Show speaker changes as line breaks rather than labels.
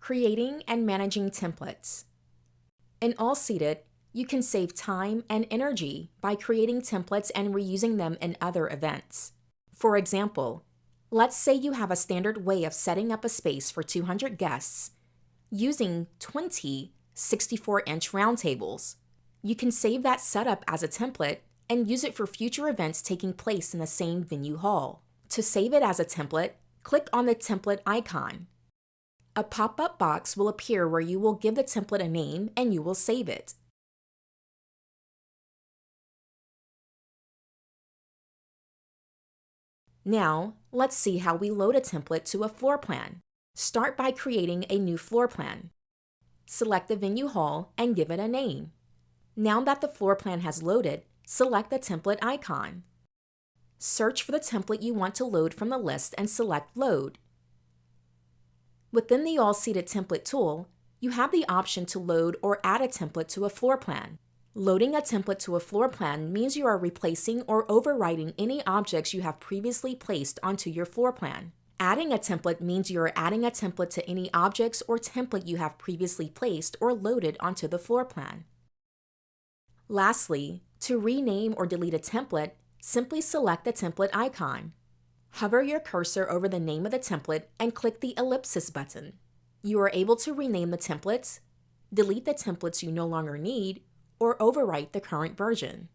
Creating and managing templates. In AllSeated, you can save time and energy by creating templates and reusing them in other events. For example, let's say you have a standard way of setting up a space for 200 guests using 20 64-inch roundtables. You can save that setup as a template and use it for future events taking place in the same venue hall. To save it as a template, click on the template icon. A pop-up box will appear where you will give the template a name and you will save it. Now, let's see how we load a template to a floor plan. Start by creating a new floor plan. Select the venue hall and give it a name. Now that the floor plan has loaded, select the template icon. Search for the template you want to load from the list and select Load. Within the AllSeated Template tool, you have the option to load or add a template to a floor plan. Loading a template to a floor plan means you are replacing or overwriting any objects you have previously placed onto your floor plan. Adding a template means you are adding a template to any objects or template you have previously placed or loaded onto the floor plan. Lastly, to rename or delete a template, simply select the template icon. Hover your cursor over the name of the template and click the ellipsis button. You are able to rename the templates, delete the templates you no longer need, or overwrite the current version.